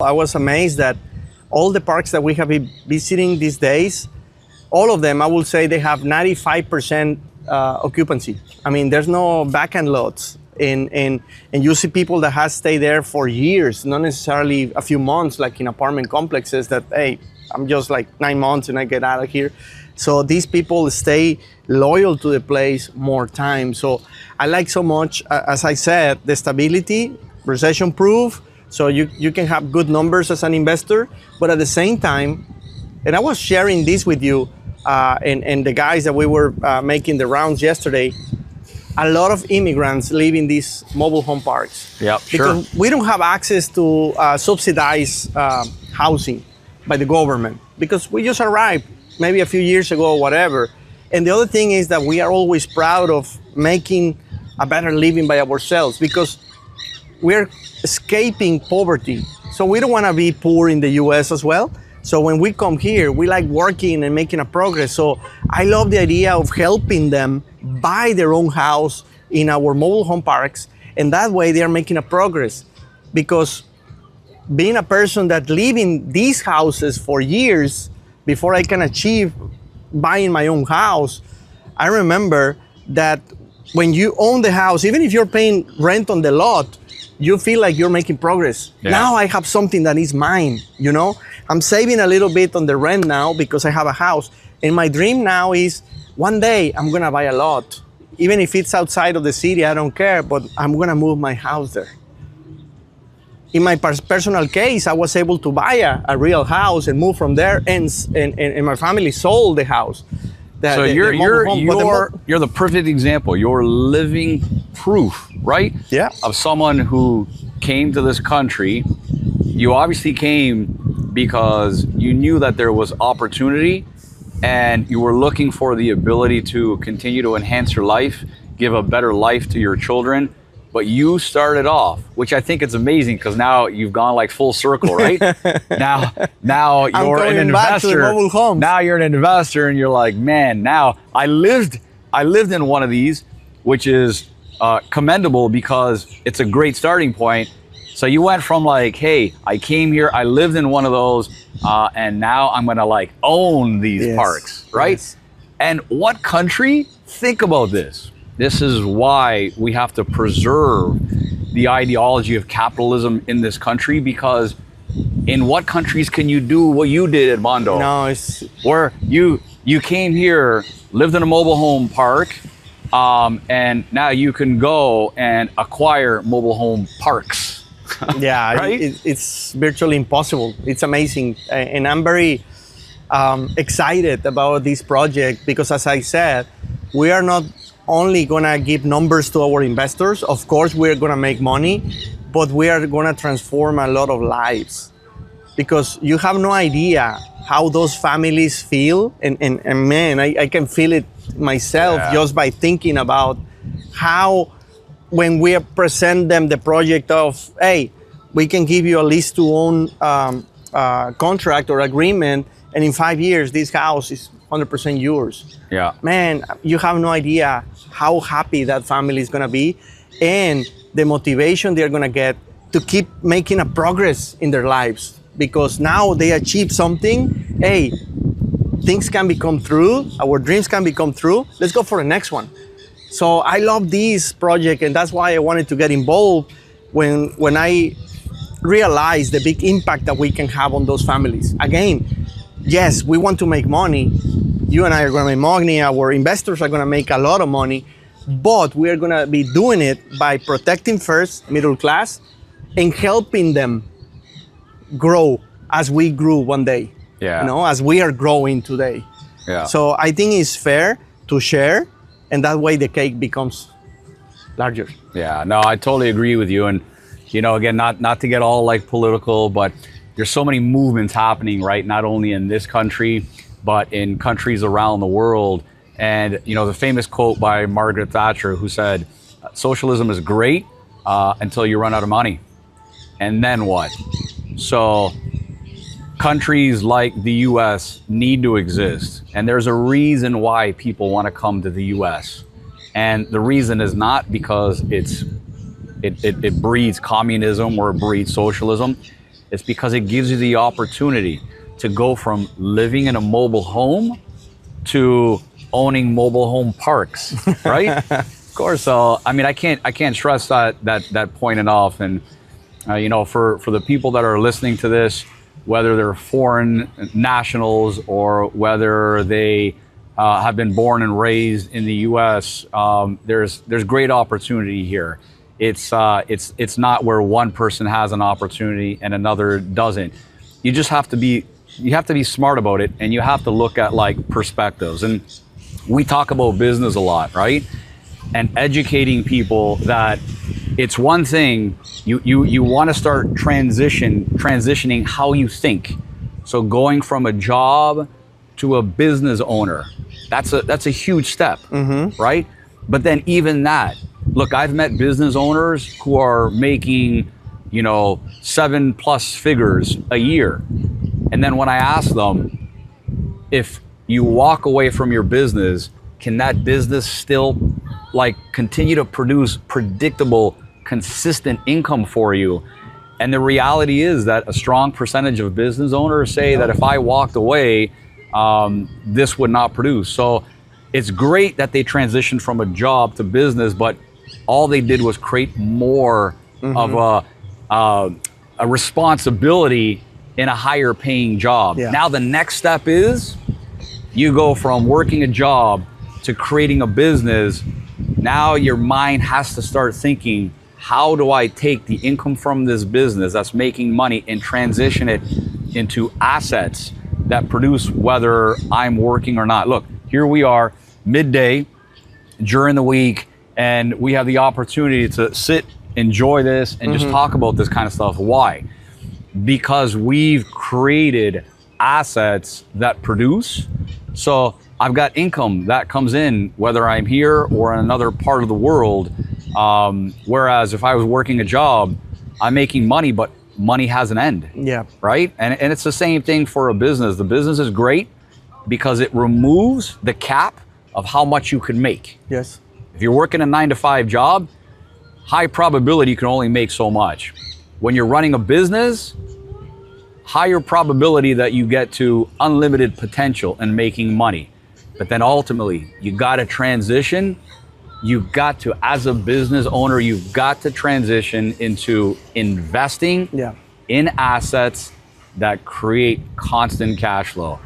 I was amazed that all the parks that we have been visiting these days, all of them, I will say they have 95% occupancy. I mean, there's no back-end lots. And you see people that have stayed there for years, not necessarily a few months, like in apartment complexes that, hey, I'm just like 9 months and I get out of here. So these people stay loyal to the place more time. So I like so much, as I said, the stability, recession-proof, so you can have good numbers as an investor, but at the same time, and I was sharing this with you and the guys that we were making the rounds yesterday, a lot of immigrants live in these mobile home parks. Yeah, because sure. we don't have access to subsidized housing by the government because we just arrived maybe a few years ago or whatever. And the other thing is that we are always proud of making a better living by ourselves because we're escaping poverty. So we don't want to be poor in the US as well. So when we come here, we like working and making a progress. So I love the idea of helping them buy their own house in our mobile home parks. And that way they are making a progress. Because being a person that live in these houses for years before I can achieve buying my own house, I remember that when you own the house, even if you're paying rent on the lot, you feel like you're making progress. Yeah. Now I have something that is mine, you know? I'm saving a little bit on the rent now because I have a house. And my dream now is one day I'm gonna buy a lot. Even if it's outside of the city, I don't care, but I'm gonna move my house there. In my personal case, I was able to buy a real house and move from there, and my family sold the house. So you're the perfect example. You're living proof, right? Yeah. Of someone who came to this country. You obviously came because you knew that there was opportunity and you were looking for the ability to continue to enhance your life, give a better life to your children. But you started off, which I think it's amazing because now you've gone like full circle, right? now you're an investor. Now you're an investor and you're like, man, now I lived in one of these, which is commendable because it's a great starting point. So you went from like, hey, I came here, I lived in one of those, and now I'm gonna like own these parks, right? Yes. And what country? Think about this. This is why we have to preserve the ideology of capitalism in this country, because in what countries can you do what you did, Edmondo? No, it's... Where you came here, lived in a mobile home park, and now you can go and acquire mobile home parks. Yeah, right? It's virtually impossible. It's amazing. And I'm very excited about this project because, as I said, we are not only gonna give numbers to our investors. Of course, we're gonna make money, but we are gonna transform a lot of lives because you have no idea how those families feel. And man, I can feel it myself just by thinking about how when we present them the project of, hey, we can give you a lease-to-own contract or agreement, and in 5 years, this house is 100% yours. Yeah. Man, you have no idea how happy that family is gonna be and the motivation they're gonna get to keep making a progress in their lives because now they achieve something. Hey, things can become true, our dreams can become true. Let's go for the next one. So I love this project and that's why I wanted to get involved when I realized the big impact that we can have on those families. Again, yes, we want to make money. You and I are going to make money. Our investors are going to make a lot of money, but we are going to be doing it by protecting first middle class and helping them grow as we grew one day. Yeah. You know, as we are growing today. Yeah. So I think it's fair to share, and that way the cake becomes larger. Yeah. No, I totally agree with you. And you know, again, not to get all like political, but there's so many movements happening, right? Not only in this country, but in countries around the world. And, you know, the famous quote by Margaret Thatcher who said, socialism is great until you run out of money. And then what? So countries like the US need to exist. And there's a reason why people want to come to the US. And the reason is not because it breeds communism or it breeds socialism. It's because it gives you the opportunity to go from living in a mobile home to owning mobile home parks, right? Of course. So, I mean, I can't stress that point enough. And you know, for the people that are listening to this, whether they're foreign nationals or whether they have been born and raised in the U.S., there's great opportunity here. It's not where one person has an opportunity and another doesn't. You just have to be smart about it, and you have to look at like perspectives. And we talk about business a lot, right? And educating people that it's one thing, you want to start transitioning how you think. So going from a job to a business owner, that's a huge step, right? But then even that, look, I've met business owners who are making, you know, 7+ figures a year. And then when I ask them, if you walk away from your business, can that business still like continue to produce predictable, consistent income for you? And the reality is that a strong percentage of business owners say that if I walked away, this would not produce. So it's great that they transitioned from a job to business, but all they did was create more of a responsibility in a higher paying job. Yeah. Now the next step is you go from working a job to creating a business. Now your mind has to start thinking, how do I take the income from this business that's making money and transition it into assets that produce whether I'm working or not? Look, here we are midday during the week, and we have the opportunity to sit, enjoy this, and just talk about this kind of stuff. Why? Because we've created assets that produce. So I've got income that comes in whether I'm here or in another part of the world. Whereas if I was working a job, I'm making money, but money has an end. Yeah. Right? And it's the same thing for a business. The business is great because it removes the cap of how much you can make. Yes. If you're working a 9-to-5 job, high probability you can only make so much. When you're running a business, higher probability that you get to unlimited potential and making money. But then ultimately, you got to transition. You've got to, as a business owner, you've got to transition into investing in assets that create constant cash flow.